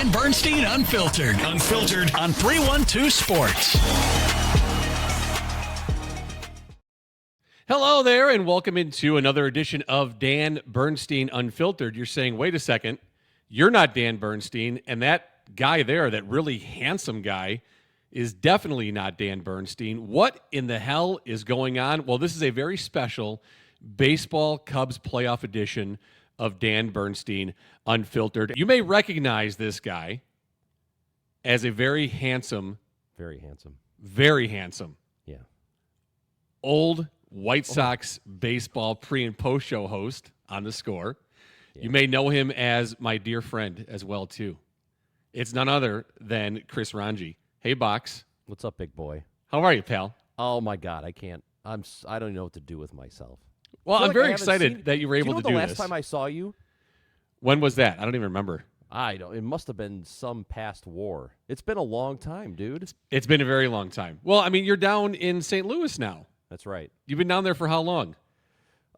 Dan Bernstein Unfiltered. Unfiltered on 312 Sports. Hello there, and welcome into another edition of Dan Bernstein Unfiltered. You're saying, wait a second, you're not Dan Bernstein, and that guy there, that really handsome guy, is definitely not Dan Bernstein. What in the hell is going on? Well, this is a very special baseball Cubs playoff edition of Dan Bernstein Unfiltered. You may recognize this guy as a very handsome, Yeah. old White Sox baseball pre- and post-show host on The Score. Yeah. You may know him as my dear friend as well, too. It's none other than Chris Ranji. Hey, Box. What's up, big boy? How are you, pal? Oh, my God, I can't. I don't know what to do with myself. Well, I'm like very excited that you were able to do this. The last time I saw you? When was that? I don't even remember. I don't. It must have been some past war. It's been a long time, dude. It's been a very long time. Well, I mean, you're down in St. Louis now. That's right. You've been down there for how long?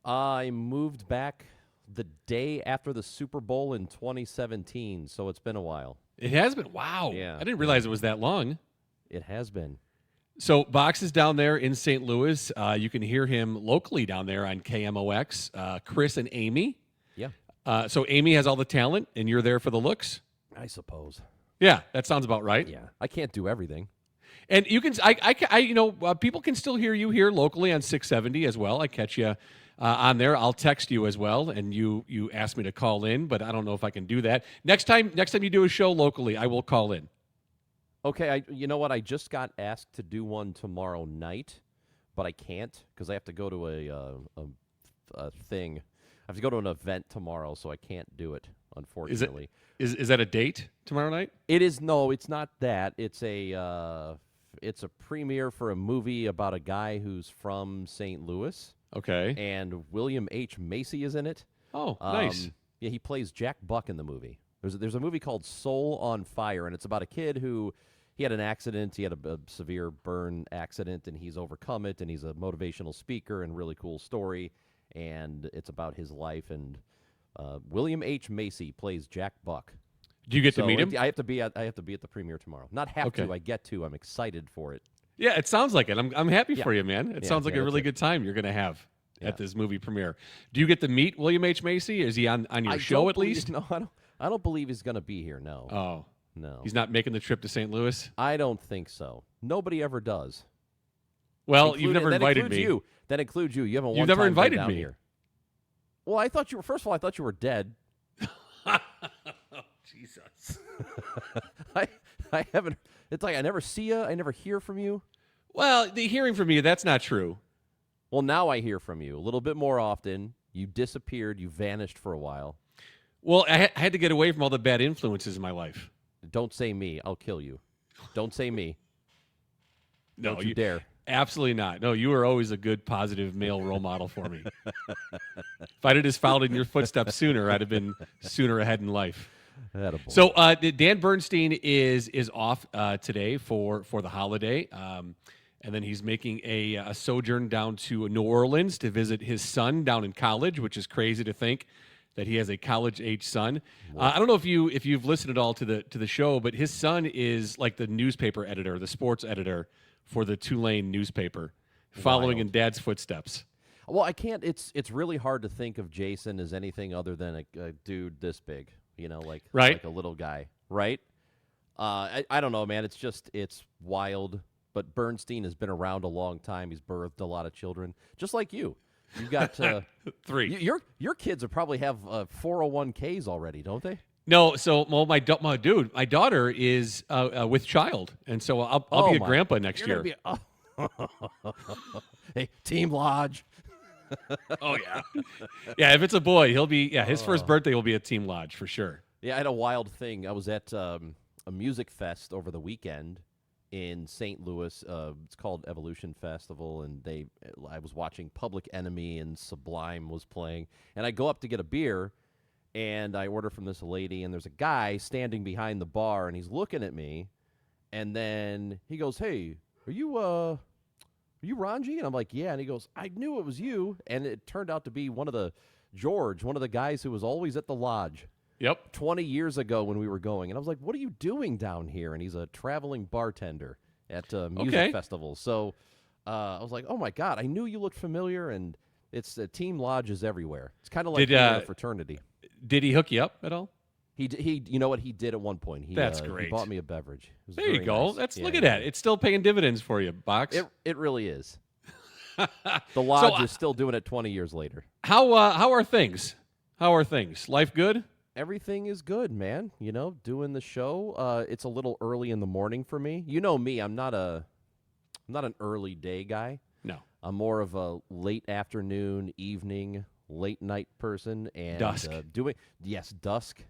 I moved back the day after the Super Bowl in 2017, so it's been a while. It has been. Wow. Yeah. I didn't realize it was that long. It has been. So Box is down there in St. Louis. You can hear him locally down there on KMOX. Chris and Amy. Yeah. So Amy has all the talent, and you're there for the looks? I suppose. Yeah, that sounds about right. Yeah. I can't do everything. And you can, people can still hear you here locally on 670 as well. I catch you on there. I'll text you as well, and you asked me to call in, but I don't know if I can do that. Next time you do a show locally, I will call in. Okay, you know what? I just got asked to do one tomorrow night, but I can't because I have to go to a thing. I have to go to an event tomorrow, so I can't do it, unfortunately. Is that a date tomorrow night? It is. No, it's not that. It's a premiere for a movie about a guy who's from St. Louis. Okay. And William H. Macy is in it. Oh, nice. Yeah, he plays Jack Buck in the movie. There's a movie called Soul on Fire, and it's about a kid who he had an accident. He had a severe burn accident, and he's overcome it, and he's a motivational speaker and really cool story, and it's about his life. And William H. Macy plays Jack Buck. Do you get to meet him? I have to be at the premiere tomorrow. Not have to. I get to. I'm excited for it. Yeah, it sounds like it. I'm happy for you, man. It sounds like a really it. good time you're going to have at this movie premiere. Do you get to meet William H. Macy? Is he on your show at least? No, I don't believe he's going to be here, no. Oh. No. He's not making the trip to St. Louis? I don't think so. Nobody ever does. Well, you've never invited me. That includes you. You haven't. You've never invited me here. Well, I thought you were. First of all, I thought you were dead. Oh, Jesus. I haven't. It's like I never see you. I never hear from you. Well, the hearing from you, that's not true. Well, now I hear from you a little bit more often. You disappeared. You vanished for a while. Well, I had to get away from all the bad influences in my life. Don't say me. I'll kill you. Don't say me. No, Don't you dare. Absolutely not. No, you were always a good, positive male role model for me. If I'd have just followed in your footsteps sooner, I'd have been sooner ahead in life. So Dan Bernstein is off today for the holiday, and then he's making a sojourn down to New Orleans to visit his son down in college, which is crazy to think that he has a college-age son. I don't know if you've listened at all to the show, but his son is like the newspaper editor, the sports editor for the Tulane newspaper, following in Dad's footsteps. Well, I can't. It's really hard to think of Jason as anything other than a dude this big. Like a little guy, right? I don't know, man. It's wild. But Bernstein has been around a long time. He's birthed a lot of children, just like you. You've got 3. Your kids probably have 401ks already, don't they? No, so my daughter is with child, and so I'll be a grandpa next year. Hey, Team Lodge. Oh yeah, yeah. If it's a boy, he'll be his first birthday will be at Team Lodge for sure. Yeah, I had a wild thing. I was at a music fest over the weekend in St. Louis. It's called Evolution Festival, and I was watching Public Enemy and Sublime was playing, and I go up to get a beer, and I order from this lady, and there's a guy standing behind the bar, and he's looking at me, and then he goes, "Hey, are you Ranji?" And I'm like, "Yeah." And he goes, "I knew it was you." And it turned out to be one of the guys who was always at the lodge. Yep. 20 years ago when we were going. And I was like, what are you doing down here? And he's a traveling bartender at music festivals. So I was like, oh, my God, I knew you looked familiar, and it's team lodges everywhere. It's kind of like a fraternity. Did he hook you up at all? He you know what he did at one point. That's great. He bought me a beverage. It was there you very go. nice. Look at that. It's still paying dividends for you, Box. It really is. The lodge is still doing it 20 years later. How are things? How are things? Life good? Everything is good, man. You know, doing the show. It's a little early in the morning for me. You know me. I'm not an early day guy. No. I'm more of a late afternoon, evening, late night person. And dusk. Dusk.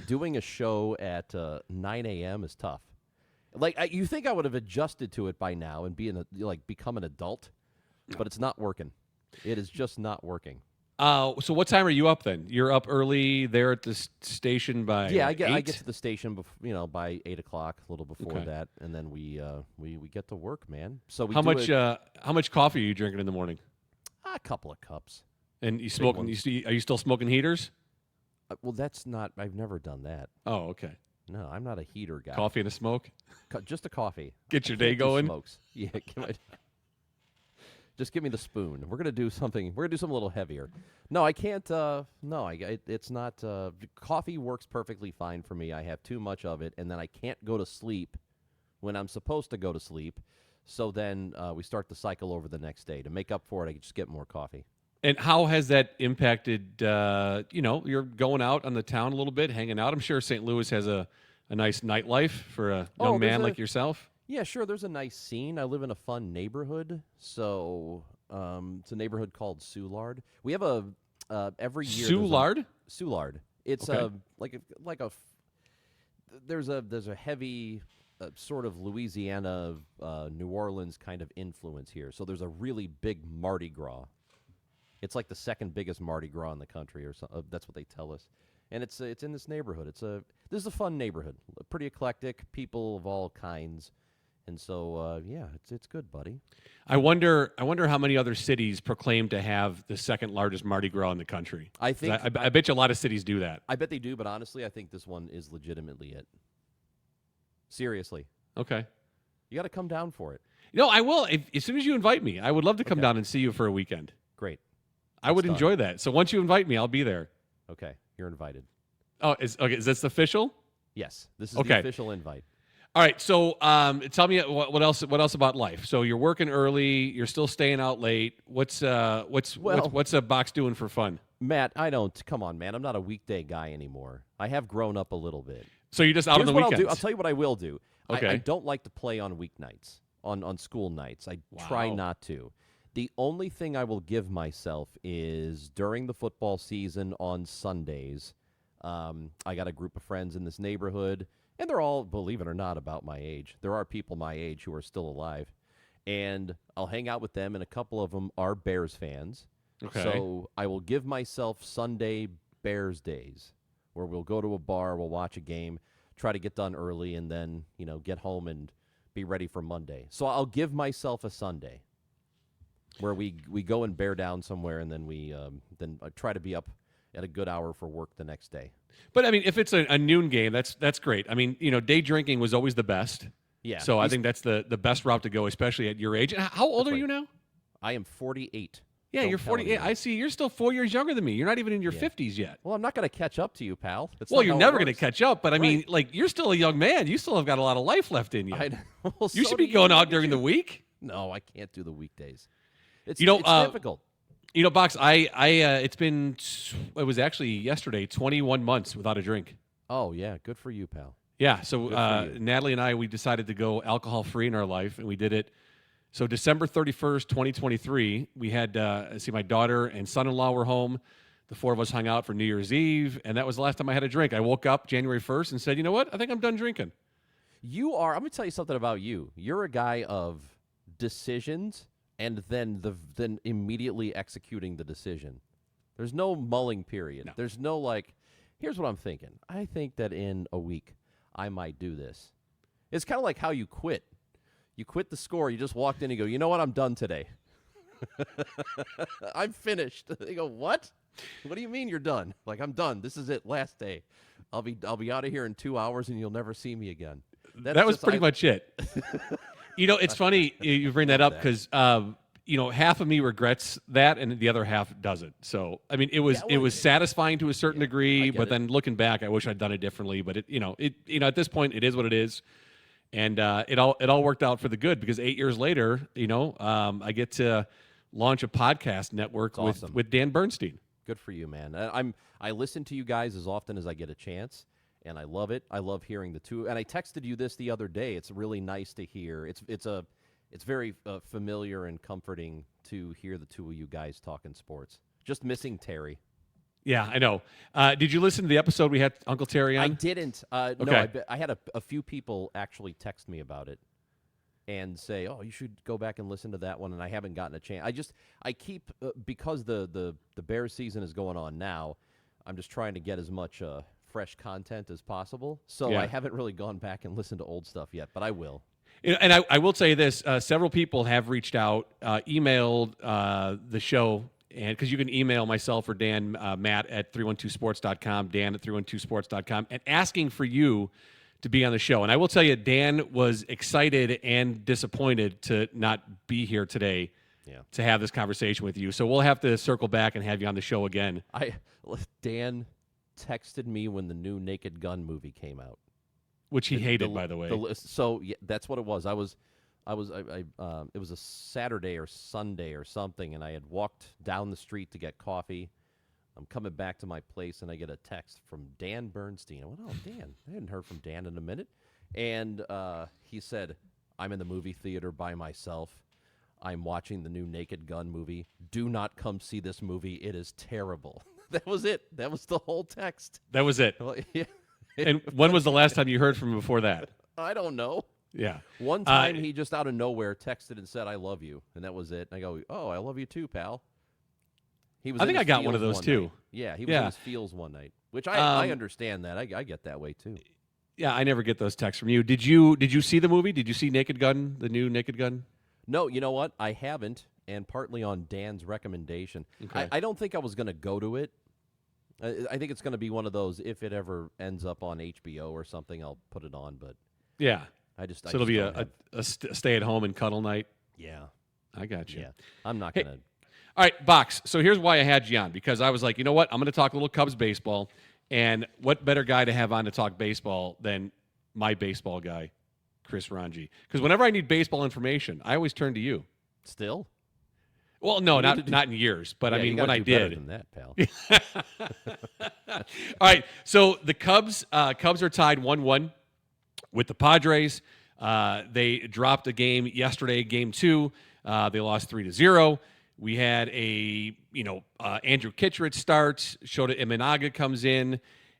Doing a show at 9 a.m. is tough. Like you think I would have adjusted to it by now and become an adult, but it's not working. It is just not working. So what time are you up then? You're up early there at the station by I 8? get to the station by 8 o'clock, a little before that, and then we get to work, man. So how much coffee are you drinking in the morning? A couple of cups. And you smoking? Are you still smoking heaters? Well, that's not. I've never done that. Oh, okay. No, I'm not a heater guy. Coffee and a smoke? Just a coffee. Get your day going. Smokes. Yeah. Just give me the spoon. We're gonna do something. We're gonna do something a little heavier. No, I can't. It's not. Coffee works perfectly fine for me. I have too much of it, and then I can't go to sleep when I'm supposed to go to sleep. So then we start the cycle over the next day. To make up for it, I just get more coffee. And how has that impacted, you're going out on the town a little bit, hanging out? I'm sure St. Louis has a nice nightlife for a young man like yourself. Yeah, sure. There's a nice scene. I live in a fun neighborhood. So it's a neighborhood called Soulard. We have every year. Soulard? Soulard. It's okay. There's a heavy sort of Louisiana, New Orleans kind of influence here. So there's a really big Mardi Gras. It's like the second biggest Mardi Gras in the country, or so, that's what they tell us. And it's in this neighborhood. This is a fun neighborhood, pretty eclectic, people of all kinds, and so it's good, buddy. I wonder how many other cities proclaim to have the second largest Mardi Gras in the country. I bet you a lot of cities do that. I bet they do, but honestly, I think this one is legitimately it. Seriously. Okay. You got to come down for it. No, I will. As soon as you invite me, I would love to come down and see you for a weekend. Great. I would enjoy that. So once you invite me, I'll be there. Okay, you're invited. Oh, is this official? Yes, this is the official invite. All right. So tell me what else about life. So you're working early. You're still staying out late. What's a box doing for fun? Matt, come on, man. I'm not a weekday guy anymore. I have grown up a little bit. So you're just out on the weekends. I'll tell you what I will do. Okay. I don't like to play on weeknights, on school nights. I try not to. The only thing I will give myself is during the football season on Sundays. I got a group of friends in this neighborhood, and they're all, believe it or not, about my age. There are people my age who are still alive. And I'll hang out with them, and a couple of them are Bears fans. Okay. So I will give myself Sunday Bears days, where we'll go to a bar, we'll watch a game, try to get done early, and then, get home and be ready for Monday. So I'll give myself a Sunday where we go and bear down somewhere, and then we try to be up at a good hour for work the next day. But I mean, if it's a noon game, that's great. I mean, day drinking was always the best. Yeah. So I think that's the best route to go, especially at your age. How old are you now? I am 48. Yeah, you're 48. I see. You're still 4 years younger than me. You're not even in your 50s yet. Well, I'm not going to catch up to you, pal. You're never going to catch up. But I mean, you're still a young man. You still have got a lot of life left in you. You should be going out during the week. No, I can't do the weekdays. It's difficult. Box, it was actually yesterday, 21 months without a drink. Oh, yeah. Good for you, pal. Yeah. So Natalie and I, we decided to go alcohol-free in our life, and we did it. So December 31st, 2023, we had, my daughter and son-in-law were home. The four of us hung out for New Year's Eve, and that was the last time I had a drink. I woke up January 1st and said, you know what? I think I'm done drinking. I'm going to tell you something about you. You're a guy of decisions and then immediately executing the decision. There's no mulling period. No. There's no here's what I'm thinking. I think that in a week I might do this. It's kind of like how you quit. You quit the score. You just walked in and go, you know what? I'm done today. I'm finished. They go, what? What do you mean you're done? I'm done. This is it. Last day. I'll be out of here in 2 hours, and you'll never see me again. That was pretty much it. It's funny you bring that up because half of me regrets that, and the other half doesn't. So, I mean, it was satisfying to a certain degree, but then looking back, I wish I'd done it differently. But at this point, it is what it is, and it all worked out for the good because 8 years later, I get to launch a podcast network with Dan Bernstein. Good for you, man. I listen to you guys as often as I get a chance, and I love it. I love hearing the two. And I texted you this the other day. It's really nice to hear. It's very familiar and comforting to hear the two of you guys talking sports. Just missing Terry. Yeah, I know. Did you listen to the episode we had Uncle Terry on? I didn't. Okay. No, I had a few people actually text me about it and say, "Oh, you should go back and listen to that one." And I haven't gotten a chance. I keep because the Bears season is going on now. I'm just trying to get as much fresh content as possible. So I haven't really gone back and listened to old stuff yet, but I will. And I will tell you this: several people have reached out, emailed the show, and because you can email myself or Dan, Matt at 312sports.com, Dan at 312sports.com, and asking for you to be on the show. And I will tell you, Dan was excited and disappointed to not be here today to have this conversation with you. So we'll have to circle back and have you on the show again. Dan texted me when the new Naked Gun movie came out, which he hated, by the way. So that's what it was. It was a Saturday or Sunday or something, and I had walked down the street to get coffee. I'm coming back to my place, and I get a text from Dan Bernstein. I went, "Oh, Dan. I hadn't heard from Dan in a minute." And he said, "I'm in the movie theater by myself. I'm watching the new Naked Gun movie. Do not come see this movie. It is terrible." That was it. That was the whole text. That was it. Well, yeah. And when was the last time you heard from him before that? I don't know. Yeah. One time he just out of nowhere texted and said, "I love you." And that was it. And I go, "Oh, I love you too, pal." I think I got one of those too. Night. Yeah, he was in his feels one night, which I understand that. I get that way too. Yeah, I never get those texts from you. Did you see the movie? Did you see Naked Gun, the new Naked Gun? No, you know what? I haven't, and partly on Dan's recommendation. Okay. I don't think I was going to go to it. I think it's going to be one of those, if it ever ends up on HBO or something, I'll put it on. But yeah, so it'll be a stay-at-home and cuddle night? Yeah. I got you. Yeah, I'm not going to. All right, Box. So here's why I had you on, because I was like, you know what? I'm going to talk a little Cubs baseball, and what better guy to have on to talk baseball than my baseball guy, Chris Ranji? Because whenever I need baseball information, I always turn to you. Still? Well, no, not in years, but I mean when I did. Better than that, pal. All right, so the Cubs are tied 1-1 with the Padres. They dropped a game yesterday, game 2. They lost 3-0. We had Andrew Kittredge starts. Shota Imanaga comes in,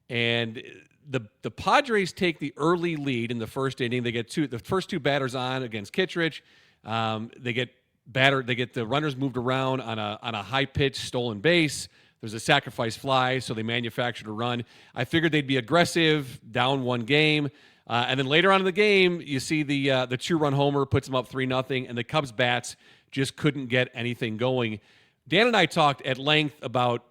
and the Padres take the early lead in the first inning. They get the first two batters on against Kittredge. They get the runners moved around on a high pitch stolen base. There's a sacrifice fly, so they manufactured a run. I figured they'd be aggressive, down one game. And then later on in the game, you see the 2-run homer puts them up 3-0, and the Cubs bats just couldn't get anything going. Dan and I talked at length about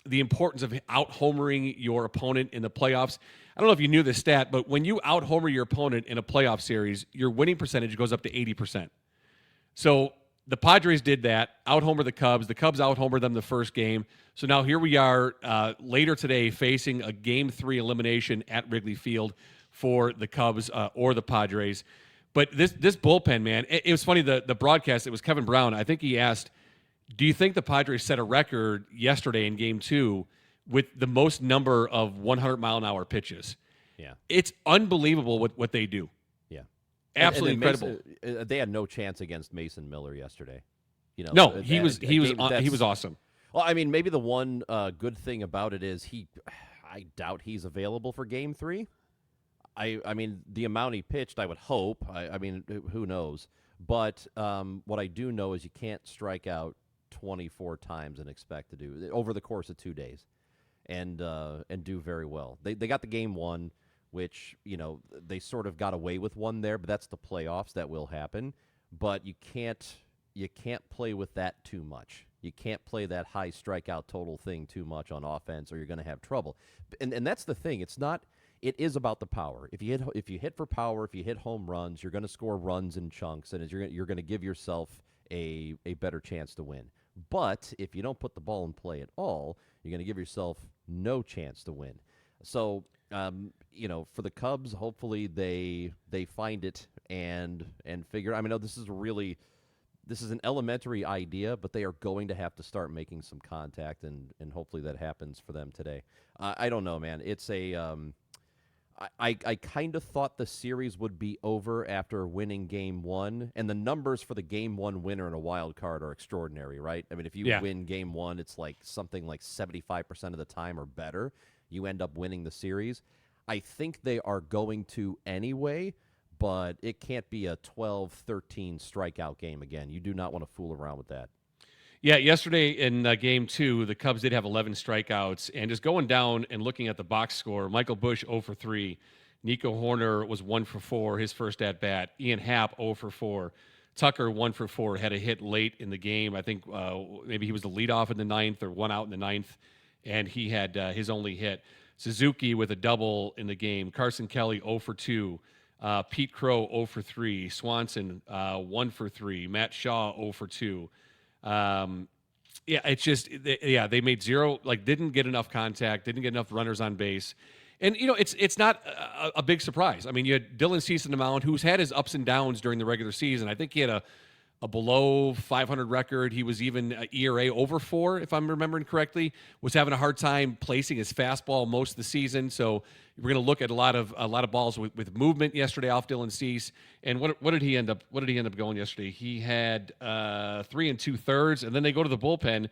the importance of out-homering your opponent in the playoffs. I don't know if you knew this stat, but when you out-homer your opponent in a playoff series, your winning percentage goes up to 80%. So the Padres did that, out-homer the Cubs. The Cubs out-homer them the first game. So now here we are later today facing a Game 3 elimination at Wrigley Field for the Cubs or the Padres. But this bullpen, man, it was funny, the broadcast, it was Kevin Brown. I think he asked, do you think the Padres set a record yesterday in Game 2 with the most number of 100-mile-an-hour pitches? Yeah. It's unbelievable what they do. Yeah. Absolutely incredible. They had no chance against Mason Miller yesterday. No, he was awesome. Well, I mean, maybe the one good thing about it is I doubt he's available for Game 3. I mean, the amount he pitched, I would hope. I mean, who knows? But what I do know is you can't strike out 24 times and expect to do over the course of 2 days, and do very well. They got the game one, which they sort of got away with one there, but that's the playoffs. That will happen. But you can't play with that too much. You can't play that high strikeout total thing too much on offense, or you're going to have trouble. And that's the thing. It is about the power. If you hit for power, if you hit home runs, you're going to score runs in chunks, and you're going to give yourself a better chance to win. But if you don't put the ball in play at all, you're going to give yourself no chance to win. So, for the Cubs, hopefully they find it and figure. I mean, this is an elementary idea, but they are going to have to start making some contact, and hopefully that happens for them today. I don't know, man. It's I kind of thought the series would be over after winning Game 1, and the numbers for the Game 1 winner in a wild card are extraordinary, right? I mean, if you win Game 1, it's like something like 75% of the time or better, you end up winning the series. I think they are going to anyway, but it can't be a 12-13 strikeout game again. You do not want to fool around with that. Yeah, yesterday in Game 2, the Cubs did have 11 strikeouts. And just going down and looking at the box score, Michael Busch 0 for 3. Nico Horner was 1 for 4, his first at-bat. Ian Happ 0 for 4. Tucker 1 for 4, had a hit late in the game. I think maybe he was the leadoff in the ninth or one out in the ninth, and he had his only hit. Suzuki with a double in the game. Carson Kelly 0 for 2. Pete Crow 0 for 3. Swanson 1 for 3. Matt Shaw 0 for 2. It's just, they made zero, didn't get enough contact, didn't get enough runners on base. And, it's not a big surprise. I mean, you had Dylan Cease on the mound, who's had his ups and downs during the regular season. I think he had a below 500 record. He was even ERA over 4, if I'm remembering correctly, was having a hard time placing his fastball most of the season. So we're going to look at a lot of balls with movement yesterday off Dylan Cease. And what did he end up going yesterday? He had 3 2/3, and then they go to the bullpen.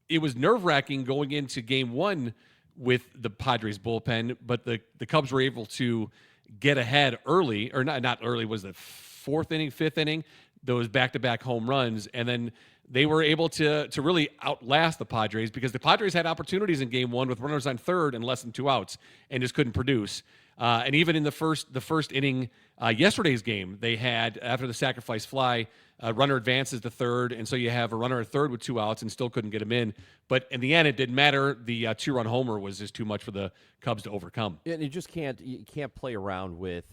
It was nerve-wracking going into Game 1 with the Padres bullpen, but the Cubs were able to get ahead early, or not early, was the 4th inning, 5th inning, those back-to-back home runs, and then they were able to really outlast the Padres, because the Padres had opportunities in Game 1 with runners on third and less than 2 outs and just couldn't produce. And even in the first inning, yesterday's game, they had, after the sacrifice fly, a runner advances to third, and so you have a runner at third with 2 outs and still couldn't get him in. But in the end, it didn't matter. The 2-run homer was just too much for the Cubs to overcome. Yeah, and you can't play around with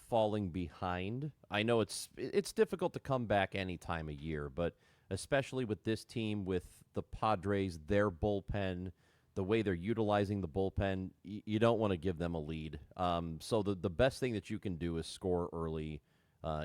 falling behind. I know it's difficult to come back any time of year, but especially with this team, with the Padres, their bullpen, the way they're utilizing the bullpen, you don't want to give them a lead. So the best thing that you can do is score early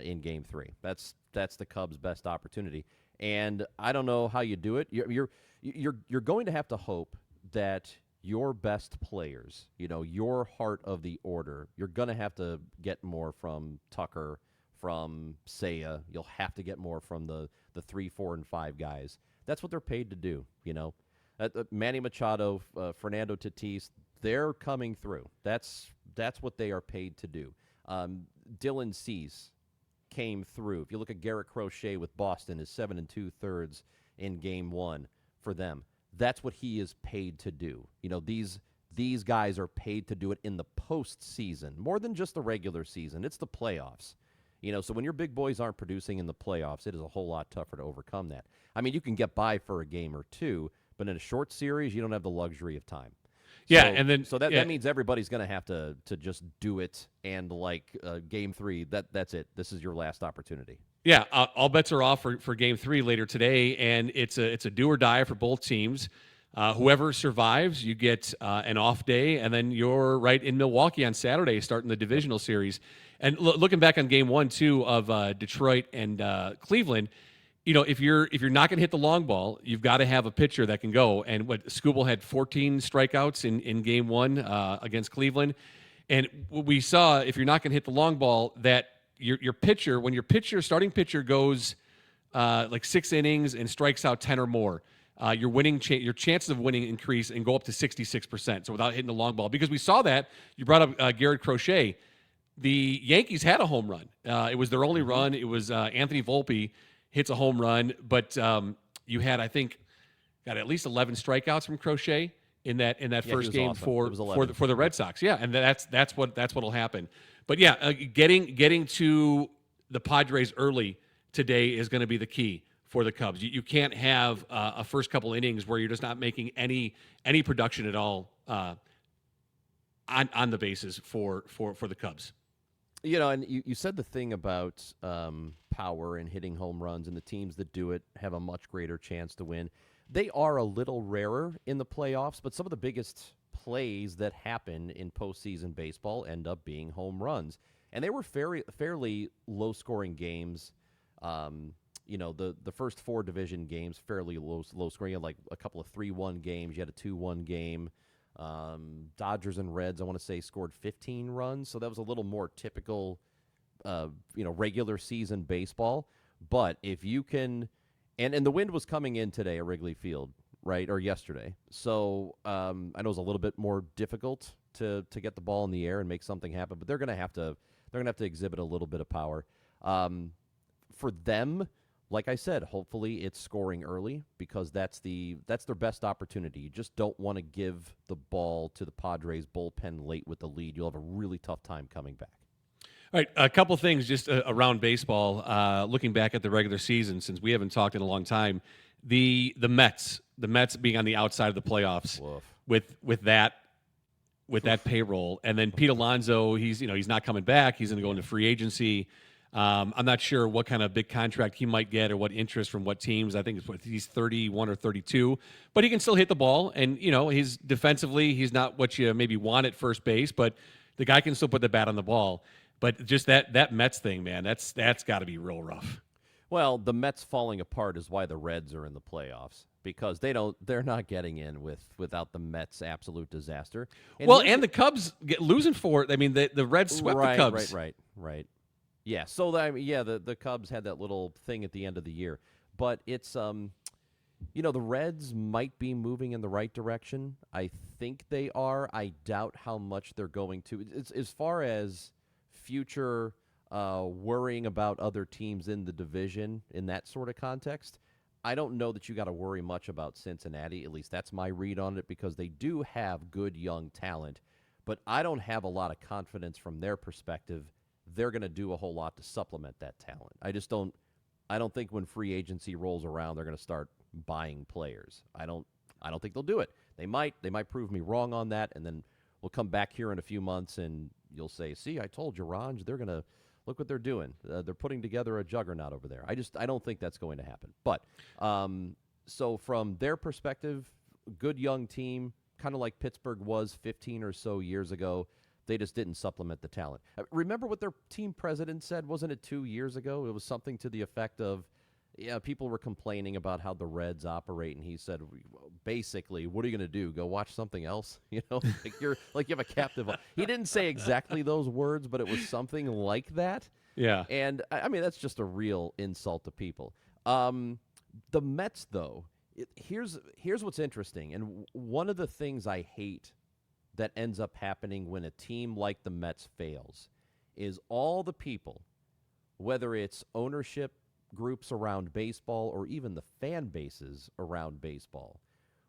in Game 3. That's the Cubs' best opportunity. And I don't know how you do it. You're going to have to hope that your best players, your heart of the order, you're going to have to get more from Tucker, from Seiya. You'll have to get more from the 3, 4, and 5 guys. That's what they're paid to do, Manny Machado, Fernando Tatis, they're coming through. That's what they are paid to do. Dylan Cease came through. If you look at Garrett Crochet with Boston, his 7 2/3 in Game 1 for them. That's what he is paid to do. These guys are paid to do it in the postseason, more than just the regular season. It's the playoffs. So when your big boys aren't producing in the playoffs, it is a whole lot tougher to overcome that. I mean, you can get by for a game or two, but in a short series, you don't have the luxury of time. Yeah, so, and then that means everybody's going to have to just do it, and Game 3, that's it. This is your last opportunity. Yeah, all bets are off for Game 3 later today, and it's a do or die for both teams. Whoever survives, you get an off day, and then you're right in Milwaukee on Saturday, starting the divisional series. And looking back on Game 1 too of Detroit and Cleveland, if you're not going to hit the long ball, you've got to have a pitcher that can go. And Skubal had 14 strikeouts in Game 1 against Cleveland, and we saw, if you're not going to hit the long ball, that your pitcher, when your starting pitcher goes 6 innings and strikes out 10 or more, your chances of winning increase and go up to 66%. So without hitting the long ball, because we saw that, you brought up Garrett Crochet. The Yankees had a home run. It was their only run. It was Anthony Volpe hits a home run, but you had, I think, got at least 11 strikeouts from Crochet in that first game awesome. for the Red Sox. Yeah, and that's what'll happen. But yeah, getting to the Padres early today is going to be the key for the Cubs. You can't have a first couple innings where you're just not making any production at all on the bases for the Cubs. And you said the thing about power and hitting home runs, and the teams that do it have a much greater chance to win. They are a little rarer in the playoffs, but some of the biggest plays that happen in postseason baseball end up being home runs. And they were fairly low-scoring games. The first 4 division games, fairly low-scoring. You had like a couple of 3-1 games. You had a 2-1 game. Dodgers and Reds, I want to say, scored 15 runs. So that was a little more typical, regular season baseball. But if you can, and the wind was coming in today at Wrigley Field, right, or yesterday. So I know it was a little bit more difficult to get the ball in the air and make something happen. But they're going to have to exhibit a little bit of power. For them, like I said, hopefully it's scoring early because that's their best opportunity. You just don't want to give the ball to the Padres bullpen late with the lead. You'll have a really tough time coming back. All right, a couple things just around baseball. Looking back at the regular season, since we haven't talked in a long time, the Mets being on the outside of the playoffs with that payroll, and then Pete Alonso, he's not coming back. He's going to go into free agency. I'm not sure what kind of big contract he might get or what interest from what teams. I think he's 31 or 32, but he can still hit the ball. And, he's defensively, he's not what you maybe want at first base, but the guy can still put the bat on the ball. But just that Mets thing, man, that's got to be real rough. Well, the Mets falling apart is why the Reds are in the playoffs, because they're not getting in without the Mets' absolute disaster. And the Cubs losing for it. I mean, the Reds swept the Cubs. Right. Yeah, so the Cubs had that little thing at the end of the year. But it's, the Reds might be moving in the right direction. I think they are. I doubt how much they're going to. It's, as far as future worrying about other teams in the division in that sort of context, I don't know that you got to worry much about Cincinnati. At least that's my read on it, because they do have good young talent. But I don't have a lot of confidence from their perspective they're going to do a whole lot to supplement that talent. I don't think when free agency rolls around they're going to start buying players. I don't think they'll do it. They might prove me wrong on that, and then we'll come back here in a few months and you'll say, "See, I told you, Ranji, they're going to look what they're doing. They're putting together a juggernaut over there." I don't think that's going to happen. But so from their perspective, good young team, kind of like Pittsburgh was 15 or so years ago. They just didn't supplement the talent. Remember what their team president said? Wasn't it 2 years ago? It was something to the effect of, people were complaining about how the Reds operate, and he said, basically, what are you going to do? Go watch something else? Like you have a captive. He didn't say exactly those words, but it was something like that. Yeah. And I mean, that's just a real insult to people. The Mets, though, here's what's interesting, and one of the things I hate that ends up happening when a team like the Mets fails is all the people, whether it's ownership groups around baseball or even the fan bases around baseball,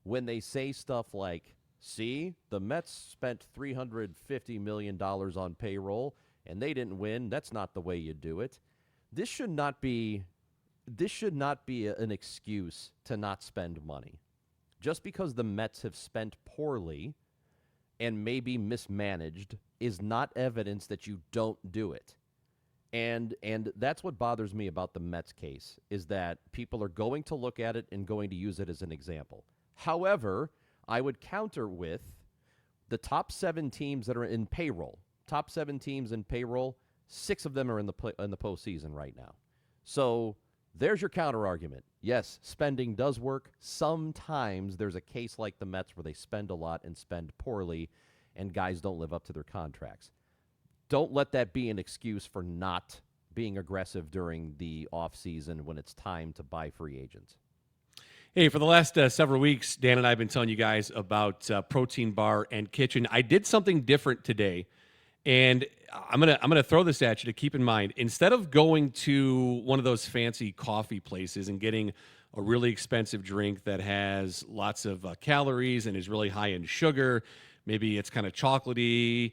when they say stuff like, "See, the Mets spent $350 million on payroll and they didn't win. That's not the way you do it." This should not be an excuse to not spend money. Just because the Mets have spent poorly and maybe mismanaged is not evidence that you don't do it. And that's what bothers me about the Mets case, is that people are going to look at it and going to use it as an example. However, I would counter with the top 7 teams that are in payroll. Top 7 teams in payroll, 6 of them are in the postseason right now. So there's your counter argument. Yes, spending does work. Sometimes there's a case like the Mets where they spend a lot and spend poorly, and guys don't live up to their contracts. Don't let that be an excuse for not being aggressive during the offseason when it's time to buy free agents. Hey, for the last several weeks, Dan and I have been telling you guys about Protein Bar and Kitchen. I did something different today, and I'm gonna throw this at you to keep in mind. Instead of going to one of those fancy coffee places and getting a really expensive drink that has lots of calories and is really high in sugar, maybe it's kind of chocolatey,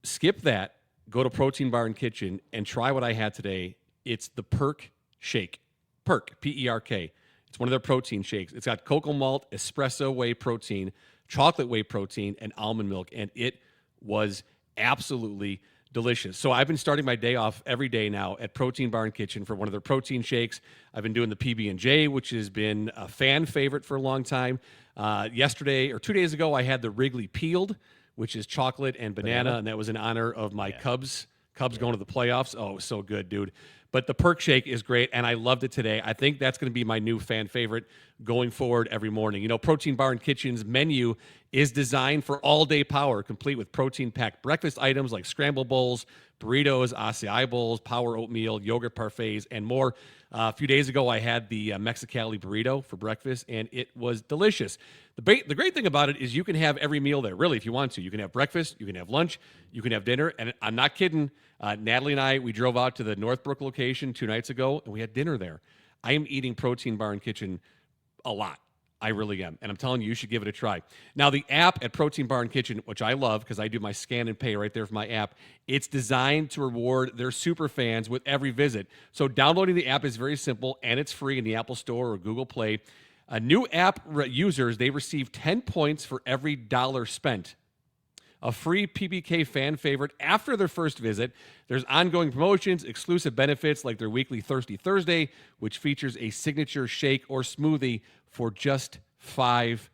skip that. Go to Protein Bar and Kitchen and try what I had today. It's the Perk shake. Perk, P-E-R-K. It's one of their protein shakes. It's got cocoa malt, espresso whey protein, chocolate whey protein, and almond milk, and it was absolutely delicious. So I've been starting my day off every day now at Protein Bar and Kitchen for one of their protein shakes. I've been doing the PB&J, which has been a fan favorite for a long time. Yesterday or 2 days ago, I had the Wrigley Peeled, which is chocolate and banana, and that was in honor of my Cubs going to the playoffs. Oh, it was so good, dude. But the Perk Shake is great, and I loved it today. I think that's going to be my new fan favorite going forward every morning. You know, Protein Bar and Kitchen's menu is designed for all-day power, complete with protein-packed breakfast items like scramble bowls, burritos, acai bowls, power oatmeal, yogurt parfaits, and more. A few days ago, I had the Mexicali burrito for breakfast, and it was delicious. The great thing about it is you can have every meal there, really, if you want to. You can have breakfast, you can have lunch, you can have dinner, and I'm not kidding. Natalie and I, we drove out to the Northbrook location 2 nights ago, and we had dinner there. I am eating Protein Bar and Kitchen a lot. I really am. And I'm telling you, you should give it a try. Now, the app at Protein Bar and Kitchen, which I love because I do my scan and pay right there for my app, it's designed to reward their super fans with every visit. So downloading the app is very simple, and it's free in the Apple Store or Google Play. New app users, they receive 10 points for every dollar spent. A free PBK fan favorite after their first visit. There's ongoing promotions, exclusive benefits like their weekly Thirsty Thursday, which features a signature shake or smoothie for just $5.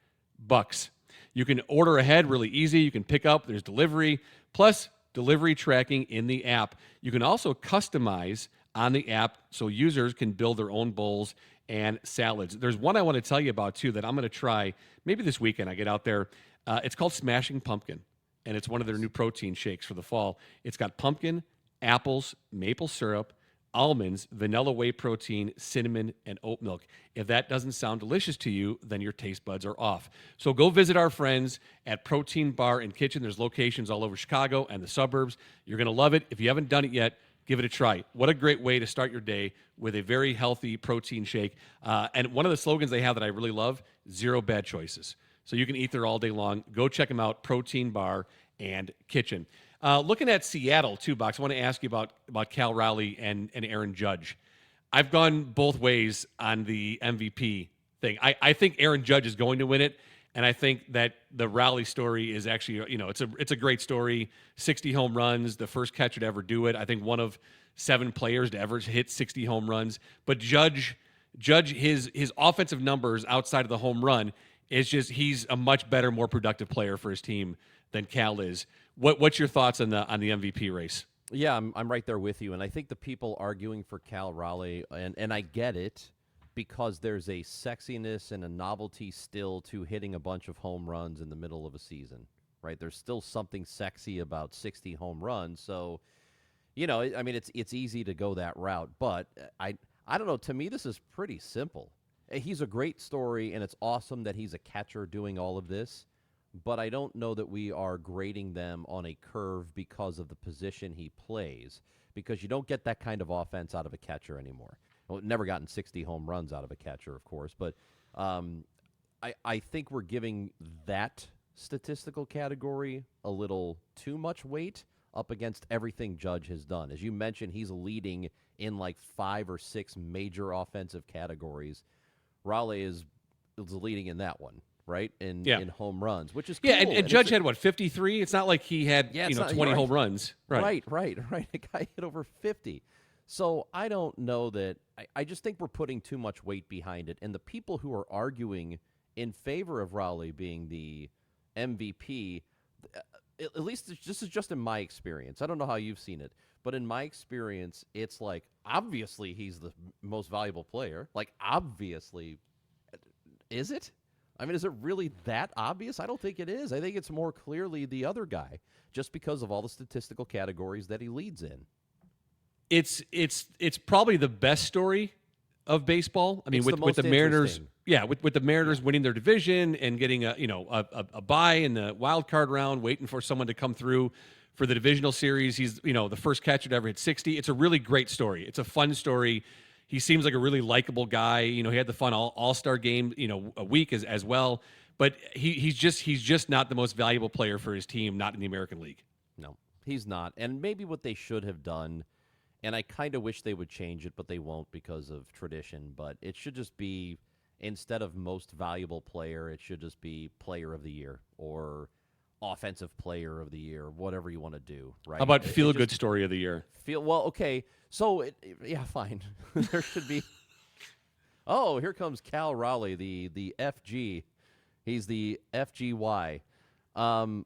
You can order ahead really easy. You can pick up. There's delivery, plus delivery tracking in the app. You can also customize on the app so users can build their own bowls and salads. There's one I want to tell you about, too, that I'm going to try maybe this weekend. I get out there. It's called Smashing Pumpkin, and it's one of their new protein shakes for the fall. It's got pumpkin, apples, maple syrup, almonds, vanilla whey protein, cinnamon, and oat milk. If that doesn't sound delicious to you, then your taste buds are off. So go visit our friends at Protein Bar and Kitchen. There's locations all over Chicago and the suburbs. You're going to love it. If you haven't done it yet, give it a try. What a great way to start your day with a very healthy protein shake. And one of the slogans they have that I really love, 0 bad choices. So you can eat there all day long. Go check them out, Protein Bar and Kitchen. Looking at Seattle, too, Box, I want to ask you about Cal Raleigh and Aaron Judge. I've gone both ways on the MVP thing. I think Aaron Judge is going to win it, and I think that the Raleigh story is actually, it's a great story. 60 home runs, the first catcher to ever do it. I think one of 7 players to ever hit 60 home runs. But Judge his offensive numbers outside of the home run is just he's a much better, more productive player for his team than Cal is. What's your thoughts on the MVP race? Yeah, I'm right there with you, and I think the people arguing for Cal Raleigh, and I get it, because there's a sexiness and a novelty still to hitting a bunch of home runs in the middle of a season, right? There's still something sexy about 60 home runs, so I mean it's easy to go that route, but I don't know. To me, this is pretty simple. He's a great story, and it's awesome that he's a catcher doing all of this. But I don't know that we are grading them on a curve because of the position he plays, because you don't get that kind of offense out of a catcher anymore. Well, never gotten 60 home runs out of a catcher, of course, but I think we're giving that statistical category a little too much weight up against everything Judge has done. As you mentioned, he's leading in like 5 or 6 major offensive categories. Raleigh is leading in that one. Right? In home runs, which is cool. Yeah, and Judge had, 53? It's not like he had 20 home runs. Right. A guy hit over 50. So I don't know that – I just think we're putting too much weight behind it. And the people who are arguing in favor of Raleigh being the MVP, at least this is just in my experience. I don't know how you've seen it. But in my experience, it's like obviously he's the most valuable player. Like obviously – is it? I mean, is it really that obvious? I don't think it is. I think it's more clearly the other guy, just because of all the statistical categories that he leads in. It's probably the best story of baseball. I mean, with the Mariners, with the Mariners winning their division and getting a bye in the wild card round, waiting for someone to come through for the divisional series. He's the first catcher to ever hit 60. It's a really great story. It's a fun story. He seems like a really likable guy. He had the fun all-star game, a week as well. But he's just not the most valuable player for his team, not in the American League. No, he's not. And maybe what they should have done And I kind of wish they would change it, but they won't because of tradition. But it should just be, instead of most valuable player, it should just be player of the year or offensive player of the year, whatever you want to do, right? How about feel-good story of the year? Well, okay. So, yeah, fine. There should be. Oh, here comes Cal Raleigh, the FG. He's the FGY. No,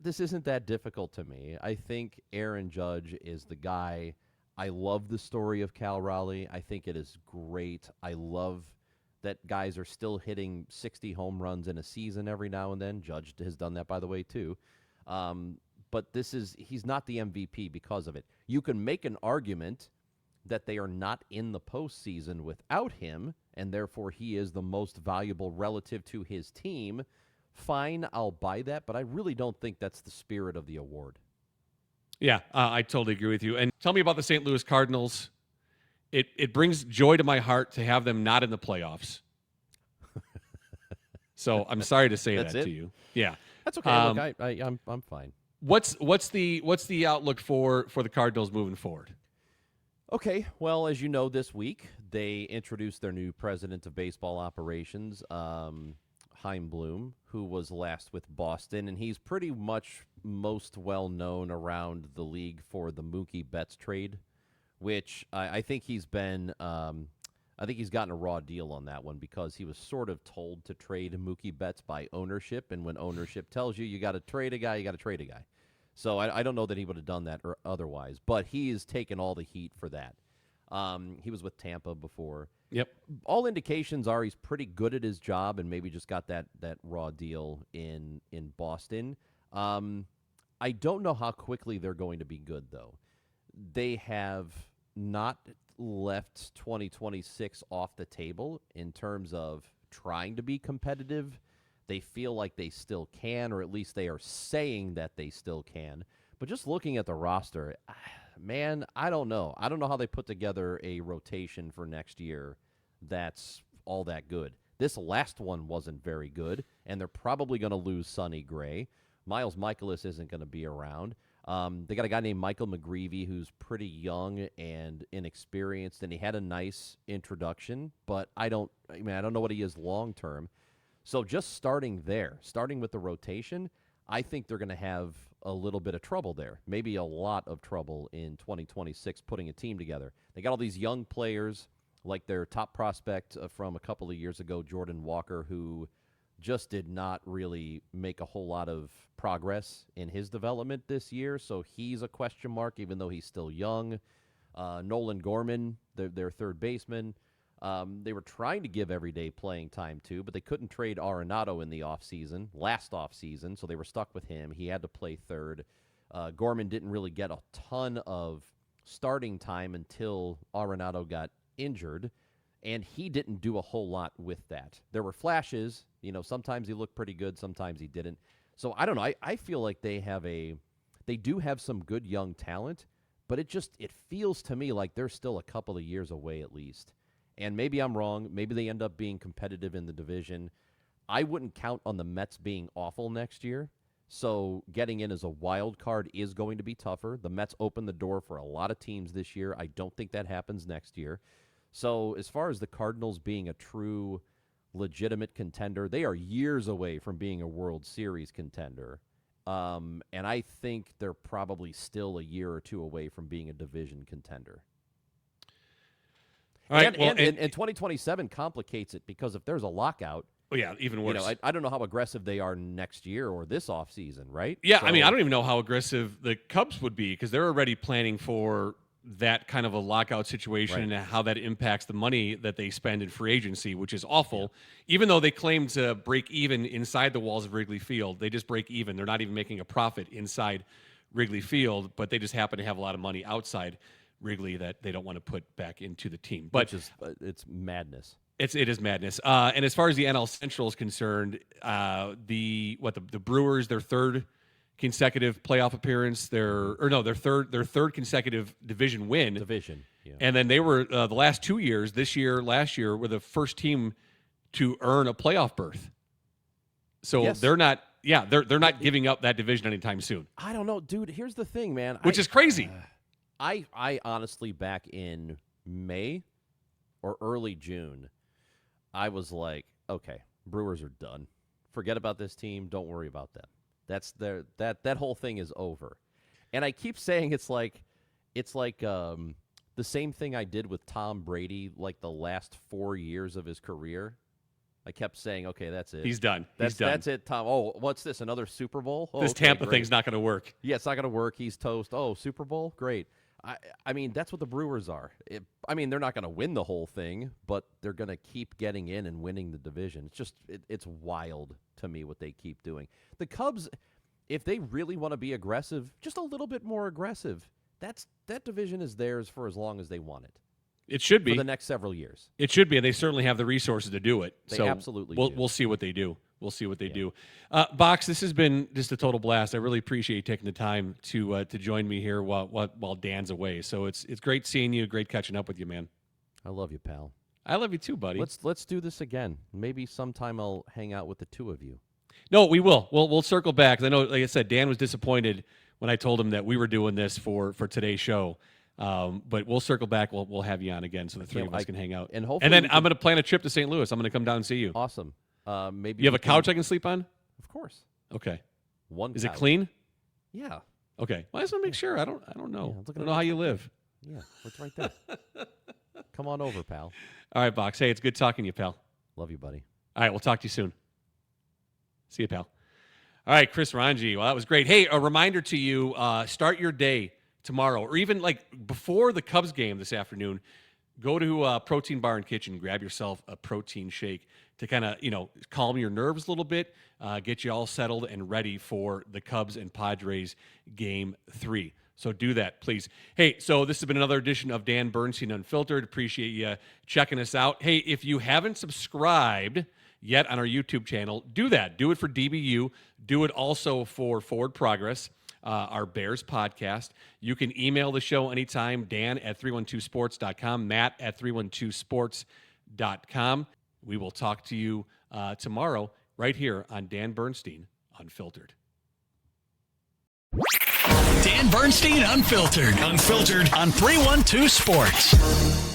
this isn't that difficult to me. I think Aaron Judge is the guy. I love the story of Cal Raleigh. I think it is great. I love that guys are still hitting 60 home runs in a season every now and then. Judge has done that, by the way, too. But he's not the MVP because of it. You can make an argument that they are not in the postseason without him, and therefore he is the most valuable relative to his team. Fine, I'll buy that, but I really don't think that's the spirit of the award. Yeah, I totally agree with you. And tell me about the St. Louis Cardinals. It brings joy to my heart to have them not in the playoffs. So I'm sorry to say that to you. Yeah, that's okay. Look, I'm fine. What's the outlook for the Cardinals moving forward? Okay, well, as you know, this week they introduced their new president of baseball operations, Chaim Bloom, who was last with Boston, and he's pretty much most well known around the league for the Mookie Betts trade, which I think he's been. I think he's gotten a raw deal on that one because he was sort of told to trade Mookie Betts by ownership, and when ownership tells you got to trade a guy, you got to trade a guy. So I don't know that he would have done that or otherwise, but he has taken all the heat for that. He was with Tampa before. Yep. All indications are he's pretty good at his job and maybe just got that raw deal in Boston. I don't know how quickly they're going to be good, though. They have not left 2026 off the table in terms of trying to be competitive. They feel like they still can, or at least they are saying that they still can. But just looking at the roster, man, I don't know. I don't know how they put together a rotation for next year that's all that good. This last one wasn't very good, and they're probably going to lose Sonny Gray. Miles Michaelis isn't going to be around. They got a guy named Michael McGreevy who's pretty young and inexperienced, and he had a nice introduction, but I don't know what he is long term. So just starting with the rotation, I think they're going to have a little bit of trouble there, maybe a lot of trouble in 2026 putting a team together. They got all these young players, like their top prospect from a couple of years ago, Jordan Walker, who just did not really make a whole lot of progress in his development this year, so he's a question mark, even though he's still young. Nolan Gorman, their third baseman, they were trying to give everyday playing time to, but they couldn't trade Arenado in the last offseason, so they were stuck with him. He had to play third. Gorman didn't really get a ton of starting time until Arenado got injured, and he didn't do a whole lot with that. There were flashes. Sometimes he looked pretty good, sometimes he didn't. So I don't know. I feel like they do have some good young talent, but it feels to me like they're still a couple of years away at least. And maybe I'm wrong. Maybe they end up being competitive in the division. I wouldn't count on the Mets being awful next year. So getting in as a wild card is going to be tougher. The Mets opened the door for a lot of teams this year. I don't think that happens next year. So as far as the Cardinals being a true legitimate contender, they are years away from being a World Series contender. And I think they're probably still a year or two away from being a division contender. All right, and 2027 complicates it because if there's a lockout, oh yeah, even worse. I don't know how aggressive they are next year or this offseason, right? Yeah, so, I don't even know how aggressive the Cubs would be because they're already planning for that kind of a lockout situation and how that impacts the money that they spend in free agency, which is awful. Yeah. Even though they claim to break even inside the walls of Wrigley Field, they just break even. They're not even making a profit inside Wrigley Field, but they just happen to have a lot of money outside Wrigley that they don't want to put back into the team. But it's madness. It is madness. And as far as the NL Central is concerned, the Brewers, their third consecutive playoff appearance, their third consecutive division win. Yeah. And then they were the last 2 years, last year, were the first team to earn a playoff berth. So they're not giving up that division anytime soon. I don't know, dude. Here's the thing, man. Which is crazy. I honestly, back in May or early June, I was like, okay, Brewers are done. Forget about this team. Don't worry about them. That whole thing is over. And I keep saying it's like the same thing I did with Tom Brady like the last 4 years of his career. I kept saying, okay, that's it. He's done. That's it, Tom. Oh, what's this? Another Super Bowl? Oh, This okay, Tampa great. thing's not going to work. Yeah, it's not going to work. He's toast. Oh, Super Bowl? Great. I mean, that's what the Brewers are. They're not going to win the whole thing, but they're going to keep getting in and winning the division. It's just, it's wild to me what they keep doing. The Cubs, if they really want to be aggressive, just a little bit more aggressive, that division is theirs for as long as they want it. It should be. For the next several years. It should be, and they certainly have the resources to do it. They so absolutely do. We'll see what they do. We'll see what they do. Box, this has been just a total blast. I really appreciate you taking the time to join me here while Dan's away. So it's great seeing you. Great catching up with you, man. I love you, pal. I love you too, buddy. Let's do this again. Maybe sometime I'll hang out with the two of you. No, we will. We'll circle back. I know, like I said, Dan was disappointed when I told him that we were doing this for today's show. But we'll circle back. We'll have you on again, so the three of us can hang out. And hopefully, and then I'm going to plan a trip to St. Louis. I'm going to come down and see you. Awesome. Maybe you have a couch I can sleep on? Of course. Okay. Is couch. it clean? Yeah. Okay. Well, I just want to make sure. I don't know. Yeah, I don't know how you live. Yeah, it's right there. Come on over, pal. All right, Box. Hey, it's good talking to you, pal. Love you, buddy. All right, we'll talk to you soon. See you, pal. All right, Chris Ranji. Well, that was great. Hey, a reminder to you, start your day tomorrow, or even like before the Cubs game this afternoon, go to Protein Bar and Kitchen, grab yourself a protein shake to kind of, calm your nerves a little bit, get you all settled and ready for the Cubs and Padres game 3. So do that, please. Hey, so this has been another edition of Dan Bernstein Unfiltered. Appreciate you checking us out. Hey, if you haven't subscribed yet on our YouTube channel, do that. Do it for DBU. Do it also for Forward Progress, our Bears podcast. You can email the show anytime, Dan@312sports.com, Matt@312sports.com. We will talk to you tomorrow right here on Dan Bernstein Unfiltered. Dan Bernstein Unfiltered on 312 Sports.